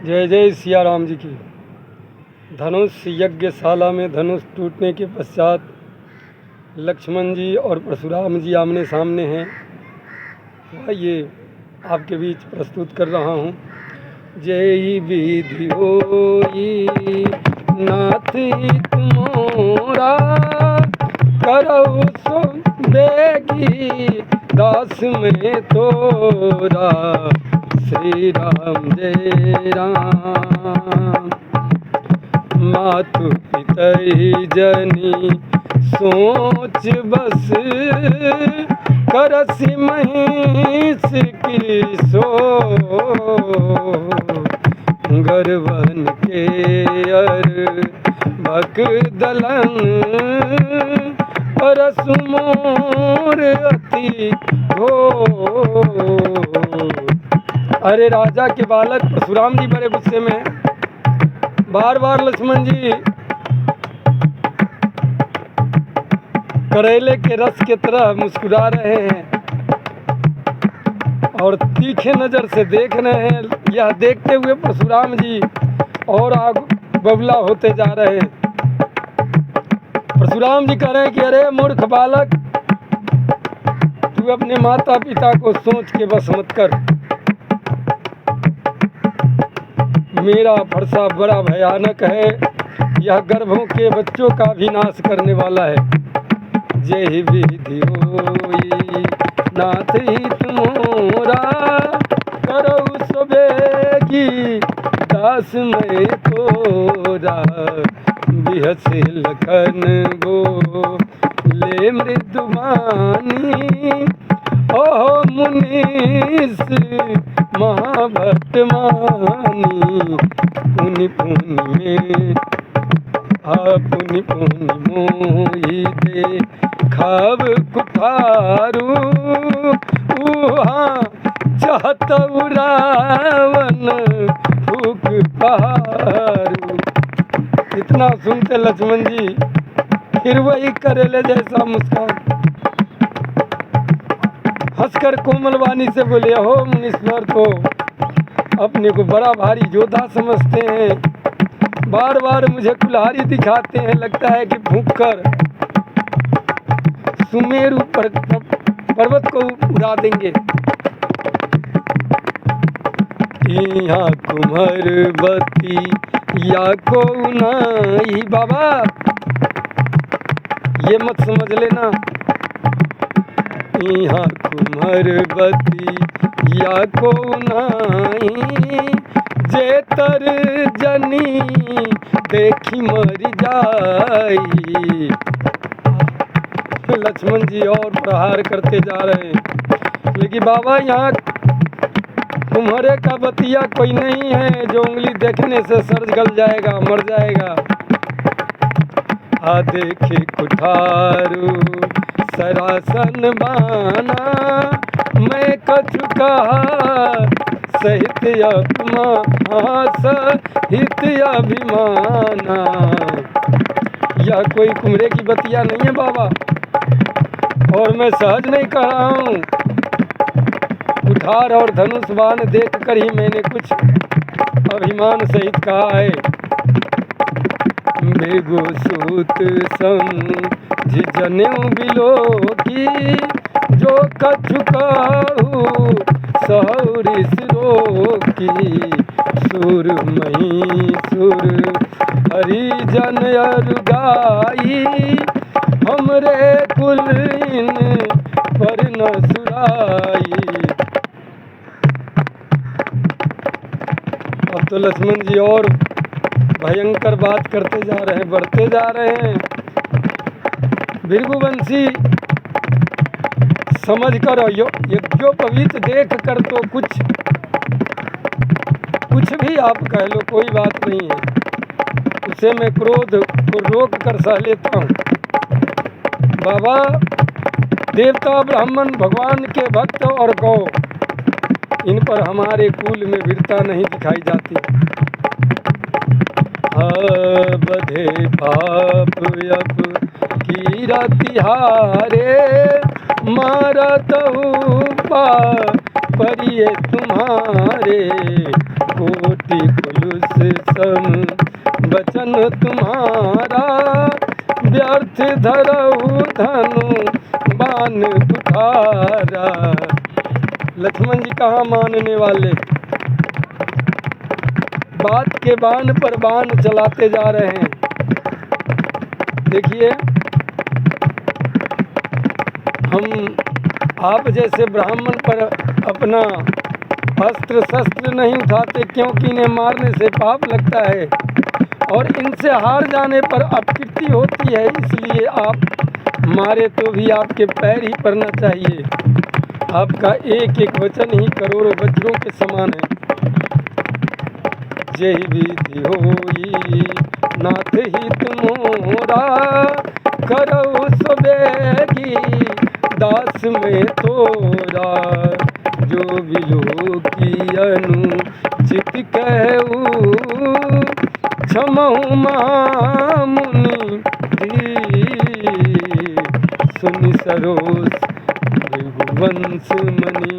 जय जय सिया राम जी की। धनुष यज्ञशाला में धनुष टूटने के पश्चात लक्ष्मण जी और परशुराम जी आमने सामने हैं। आइए आपके बीच प्रस्तुत कर रहा हूँ। जय विधि होई नाथ हित मोरा, करऊ सो बेगी दास में तोरा। श्री राम जय राम। मातु पितई जनी सोच बस, करसी महिष की सो। गर्वन के अर भक दलन, परसु मोर अति हो। अरे राजा के बालक परशुराम जी बड़े गुस्से में हैं। बार बार लक्ष्मण जी करेले के रस की तरह मुस्कुरा रहे हैं और तीखे नज़र से देख रहे हैं। यह देखते हुए परशुराम जी और आग बबूला होते जा रहे हैं। परशुराम जी कह रहे हैं कि अरे मूर्ख बालक, तू अपने माता पिता को सोच के बस मत कर। मेरा फरसा बड़ा भयानक है, यह गर्भों के बच्चों का भी नाश करने वाला है। जय विधि होई नाथ हित मोरा, करऊ सो बेगी दास में तोरा। बिहसे लखन गो ले मृदुमानी, ओहो मुनीस महाभट मानी। पुनि पुनि में पुनि पुनि मोहि दे खाव कुठारू। उहा चाहत रावण फूक पहारू। इतना सुनते लक्ष्मण जी फिर वही करेले जैसा मुस्कान हंसकर कोमल वाणी से बोले, हो मुनीश्वर तो अपने को बड़ा भारी योद्धा समझते हैं, बार बार मुझे कुल्हाड़ी दिखाते हैं, लगता है कि फूंक कर सुमेरु पर्वत को उड़ा देंगे। यहाँ कुम्हरवती या को नाई। बाबा ये मत समझ लेना, यहाँ कुम्हरवती या को नाई। जेतर जनी देखी मर जाई। लक्ष्मण जी और प्रहार करते जा रहे हैं, लेकिन बाबा यहाँ कुम्हरे का बतिया कोई नहीं है जो उंगली देखने से सर गल जाएगा, मर जाएगा। आ देखे कुठारू सरासन बाना, मैं कछु कहा सहित अपमान सहित अभिमाना। यह कोई कुम्हरे की बतिया नहीं है बाबा, और मैं सहज नहीं कह रहा हूँ। कुठार और धनुष बाण देख कर ही मैंने कुछ अभिमान सहित कहा है। बेगो सूत समझि जनेऊ बिलो की, जो कछु कहू सौरी सिरो की। सुर मही सुर हरिजन अरु गाई, हमरे कुल इन पर न सुराई। अब तो लक्ष्मण जी और भयंकर बात करते जा रहे हैं, बढ़ते जा रहे हैं। भृगुवंशी समझ कर यज्ञोपवीत देख कर तो कुछ भी आप कह लो, कोई बात नहीं है, उसे मैं क्रोध को रोक कर सह लेता हूँ। बाबा देवता ब्राह्मण भगवान के भक्त और गौ, इन पर हमारे कुल में वीरता नहीं दिखाई जाती। बधे पाप अप कीरा तिहारे, मारत पा परिये तुम्हारे। कोटि कुलुष सम बचन तुम्हारा, व्यर्थ धरऊ धनु बान कुठारा। लक्ष्मण जी कहाँ मानने वाले, बात के बाण पर बाण चलाते जा रहे हैं। देखिए, हम आप जैसे ब्राह्मण पर अपना अस्त्र शस्त्र नहीं उठाते, क्योंकि इन्हें मारने से पाप लगता है और इनसे हार जाने पर अपकीर्ति होती है। इसलिए आप मारे तो भी आपके पैर ही पड़ना चाहिए। आपका एक एक वचन ही करोड़ों वज्रों के समान है। जय विधि होई नाथ हित मोरा, करऊ सुबेगी दास में तोरा। जो बिलो की अनुचित कहू, क्षमहु महामुनि सुनि सरोस भृगुवंश मणि।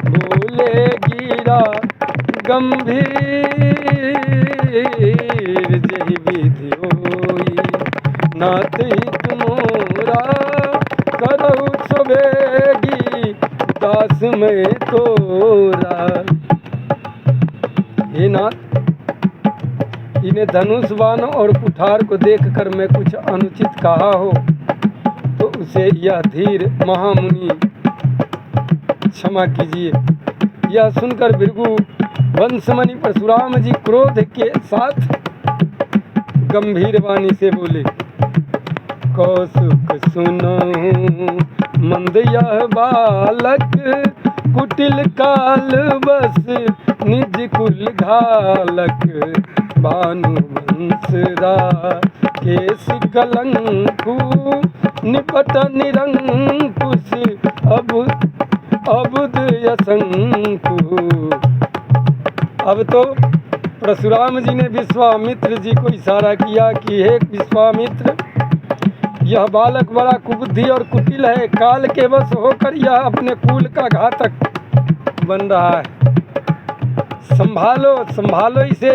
बोले गिरा गंभीर, जय विधि होई नाथ हित मोरा, करऊ सुबेगी दास में तोरा। हे नाथ, इन्हें धनुष बाण और कुठार को देखकर मैं कुछ अनुचित कहा हो तो उसे यह धीर महामुनि क्षमा कीजिए। यह सुनकर भृगु वंशमणि परशुराम जी क्रोध के साथ गंभीर वाणी से बोले, कौसुक सुनहु मंद यह बालक, कुटिल काल बस निज कुल घालक। भानु वंशरा केश कलंकु, निपट निरंकुश अबुद यसंकु। अब तो परशुराम जी ने विश्वामित्र जी को इशारा किया कि हे विश्वामित्र, यह बालक बड़ा कुबुद्धि और कुटिल है। काल के वश होकर यह अपने कुल का घातक बन रहा है। संभालो संभालो इसे,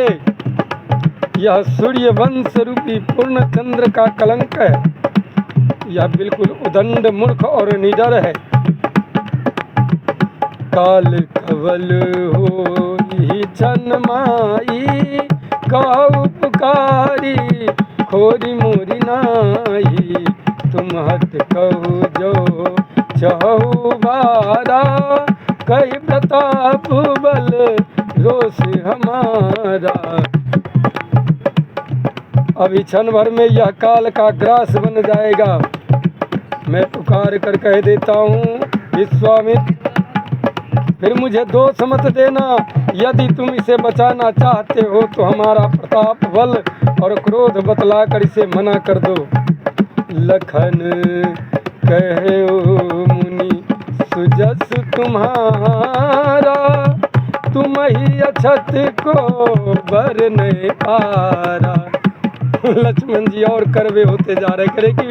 यह सूर्य वंश रूपी पूर्ण चंद्र का कलंक है। यह बिल्कुल उदंड मूर्ख और निडर है। काल कवल हो ही छन माई, कहु पुकारी खोरी मोरी नाई। तुम हट कहु जो चहु बारा, कही प्रताप बल रोष हमारा। अभी क्षण भर में यह काल का ग्रास बन जाएगा। मैं पुकार कर कह देता हूँ विश्वामित्र, फिर मुझे दोष मत देना। यदि तुम इसे बचाना चाहते हो तो हमारा प्रताप बल और क्रोध बतलाकर इसे मना कर दो। लखन कहे मुनि सुजस तुम्हारा, तुम ही अछत को बर नहीं पारा। लक्ष्मण जी और करवे होते जा रहे, करे कि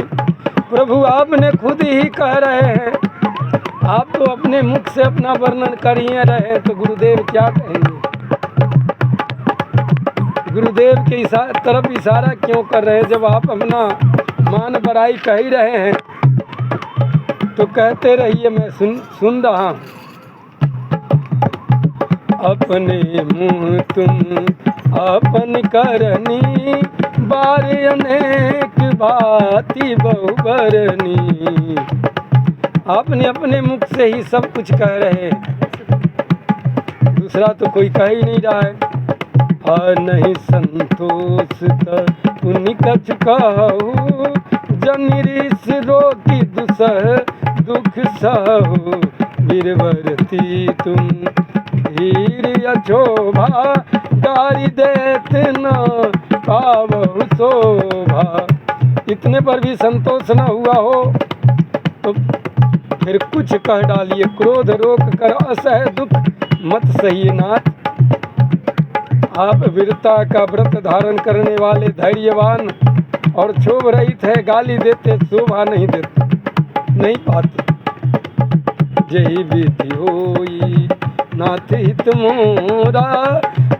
प्रभु आपने खुद ही कह रहे हैं, आप तो अपने मुख से अपना वर्णन कर ही रहे, तो गुरुदेव क्या कहेंगे। गुरुदेव के तरफ इशारा क्यों कर रहे हैं, जब आप अपना मान बड़ाई कह ही रहे हैं तो कहते रहिए, मैं सुन रहा हूँ। अपने मुँह तुम अपन करनी, बारे अनेक भांति बहुबरनी। आपने अपने मुख से ही सब कुछ कह रहे, दूसरा तो कोई कह ही नहीं रहा है। और नहीं संतोष कछ कहू, जनिरिस रोकी दुसह दुख सहु। वीरवरती तुम हीर अछोभा, गारी देत न पावहु शोभा। इतने पर भी संतोष न हुआ हो तो फिर कुछ कह डालिए। क्रोध रोक कर असह दुख मत सहिए नाथ। आप वीरता का व्रत धारण करने वाले धैर्यवान और क्षोभ रहित है, गाली देते शोभा नहीं देते नहीं पाते। जय विधि होई नाथ हित मोरा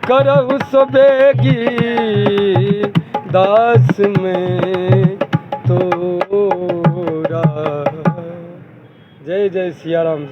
करहु सबेगी दास में तोरा। जय जय सिया राम।